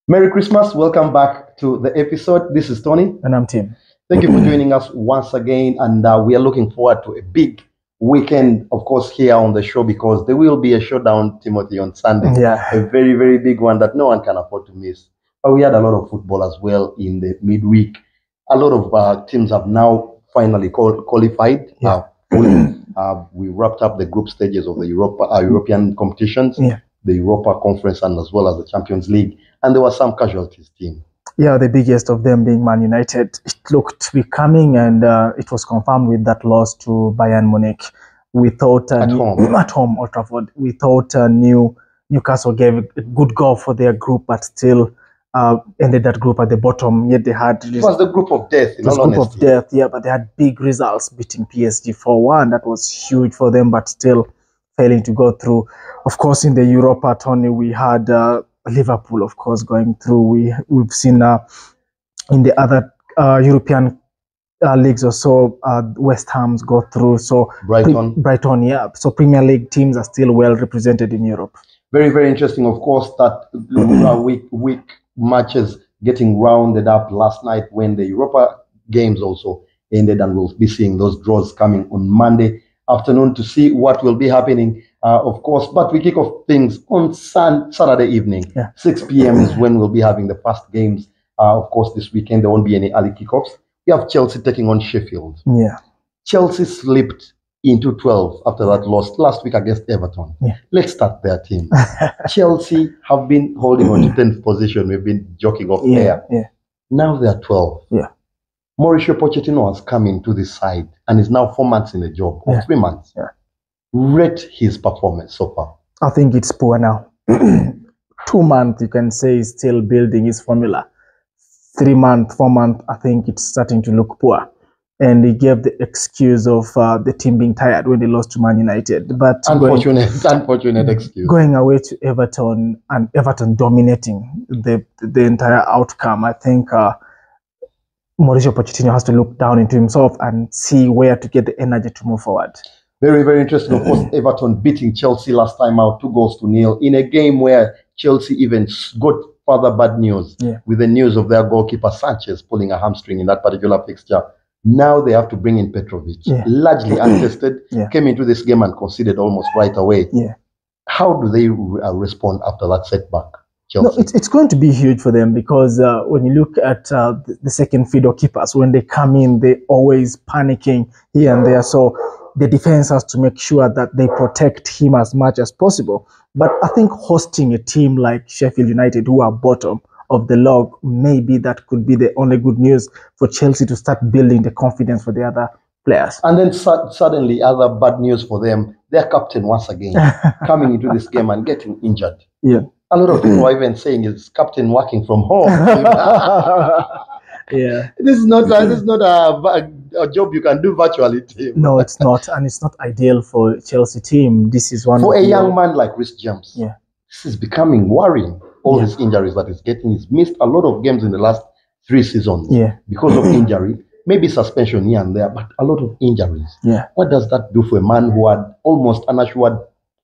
Merry Christmas. Welcome back to the episode. This is Tony. And I'm Tim. Thank you for joining us once again. And we are looking forward to a big weekend, of course, here on the show because there will be a showdown, Timothy, on Sunday. Yeah. A very, very big one that no one can afford to miss. But we had a lot of football as well in the midweek. A lot of teams have now finally qualified. Yeah. We wrapped up the group stages of the European competitions. Yeah. The Europa Conference and as well as the Champions League. And there were some casualties, team. Yeah, the biggest of them being Man United. It looked to be coming and it was confirmed with that loss to Bayern Munich. We thought at home, Old Trafford. We thought Newcastle gave a good go for their group, but still ended that group at the bottom. Yet they had... It was the group of death, it was group of death, yeah, but they had big results, beating PSG 4-1. That was huge for them, but still failing to go through. Of course, in the Europa, Tony, we had Liverpool, of course, going through. We've seen in the other European leagues or so, West Ham's go through. So Brighton, yeah. So Premier League teams are still well represented in Europe. Very, very interesting. Of course, that week matches getting rounded up last night when the Europa games also ended, and we'll be seeing those draws coming on Monday afternoon to see what will be happening, of course. But we kick off things on Saturday evening. Yeah. 6 p.m. is when we'll be having the first games. Of course, this weekend there won't be any early kickoffs. We have Chelsea taking on Sheffield. Yeah. Chelsea slipped into 12 after that loss last week against Everton. Yeah. Let's start their team. Chelsea have been holding on to 10th position. We've been joking off air. Yeah. Now they're 12. Yeah. Mauricio Pochettino has come into this side and is now 4 months in the job, or 3 months. Yeah. Rate his performance so far. I think it's poor now. 2 months, you can say, is still building his formula. 3 months, 4 months, I think it's starting to look poor. And he gave the excuse of the team being tired when they lost to Man United. But unfortunate excuse. Going away to Everton and Everton dominating the entire outcome, I think Mauricio Pochettino has to look down into himself and see where to get the energy to move forward. Very, very interesting. Of course, Everton beating Chelsea last time out 2-0 in a game where Chelsea even got further bad news with the news of their goalkeeper Sanchez pulling a hamstring in that particular fixture. Now they have to bring in Petrovic, largely untested, came into this game and conceded almost right away. Yeah. How do they respond after that setback? No, it's going to be huge for them because when you look at the second fiddle keepers, when they come in, they're always panicking here and there. So the defense has to make sure that they protect him as much as possible. But I think hosting a team like Sheffield United, who are bottom of the log, maybe that could be the only good news for Chelsea to start building the confidence for the other players. And then suddenly, other bad news for them, their captain once again coming into this game and getting injured. Yeah. A lot of people are even saying is captain working from home. Yeah. This is not a job you can do virtually, Tim. No, it's not, and it's not ideal for Chelsea team. This is one for a young man like Reece James. Yeah. This is becoming worrying. All his injuries that he's getting. He's missed a lot of games in the last 3 seasons because of injury. Maybe suspension here and there, but a lot of injuries. Yeah. What does that do for a man who had almost an assured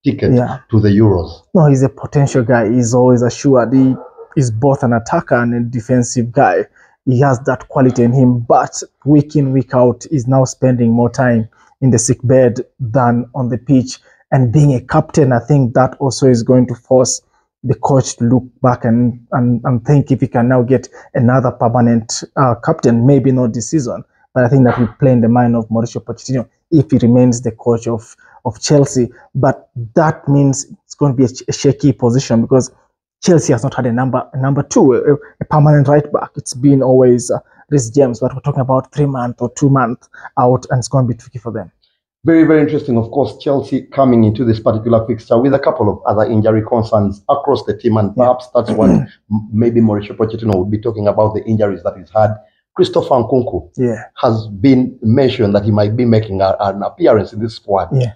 ticket to the Euros? No, he's a potential guy. He's always assured. He is both an attacker and a defensive guy. He has that quality in him, but week in, week out, he's now spending more time in the sick bed than on the pitch. And being a captain, I think that also is going to force the coach to look back and think if he can now get another permanent captain, maybe not this season, but I think that will play in the mind of Mauricio Pochettino if he remains the coach of Chelsea. But that means it's going to be a shaky position because Chelsea has not had a number two, a permanent right back. It's been always Reece James, but we're talking about 3 months or 2 months out, and it's going to be tricky for them. Very, very interesting. Of course, Chelsea coming into this particular fixture with a couple of other injury concerns across the team, and perhaps that's what maybe Mauricio Pochettino will be talking about, the injuries that he's had. Christopher Nkunku has been mentioned that he might be making an appearance in this squad. Yeah.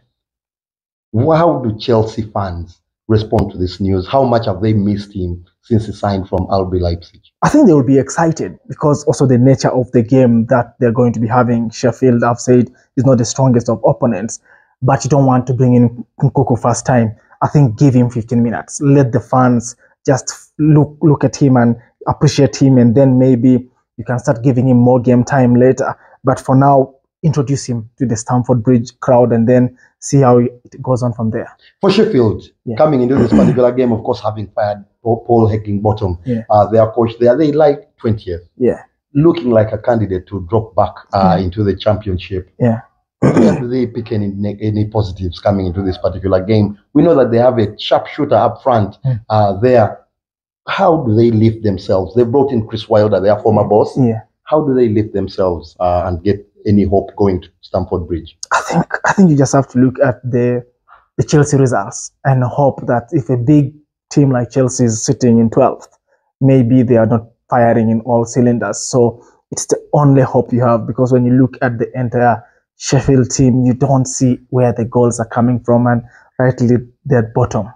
How do Chelsea fans respond to this news? How much have they missed him since he signed from RB Leipzig? I think they will be excited because also the nature of the game that they're going to be having. Sheffield, I've said, is not the strongest of opponents, but you don't want to bring in Nkunku first time. I think give him 15 minutes. Let the fans just look at him and appreciate him, and then maybe you can start giving him more game time later. But for now, introduce him to the Stamford Bridge crowd and then see how it goes on from there. For Sheffield, coming into this particular game, of course, having fired Paul Heckingbottom, their coach there, they like 20th. Yeah. Looking like a candidate to drop back into the championship. Yeah. Where do they pick any positives coming into this particular game? We know that they have a sharpshooter up front there. How do they lift themselves? They brought in Chris Wilder, their former boss. Yeah. How do they lift themselves and get any hope going to Stamford Bridge? I think you just have to look at the Chelsea results and hope that if a big team like Chelsea is sitting in 12th, maybe they are not firing in all cylinders. So it's the only hope you have, because when you look at the entire Sheffield team, you don't see where the goals are coming from, and rightly they're at bottom.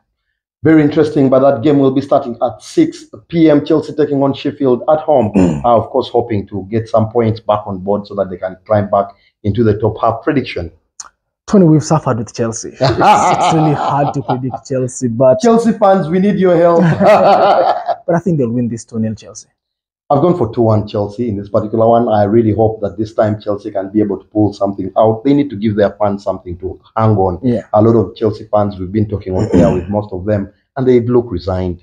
Very interesting, but that game will be starting at 6 p.m. Chelsea taking on Sheffield at home. Of course, hoping to get some points back on board so that they can climb back into the top half. Prediction? Tony, we've suffered with Chelsea. It's really hard to predict Chelsea, but Chelsea fans, we need your help. But I think they'll win this 2-0 Chelsea. I've gone for 2-1 Chelsea in this particular one. I really hope that this time Chelsea can be able to pull something out. They need to give their fans something to hang on. Yeah. A lot of Chelsea fans, we've been talking on air with most of them, and they look resigned.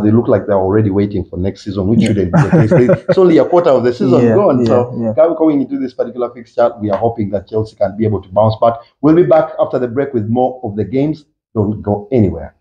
They look like they're already waiting for next season, which shouldn't be the case. It's only a quarter of the season gone. So going into this particular fixture, we are hoping that Chelsea can be able to bounce back. We'll be back after the break with more of the games. Don't go anywhere.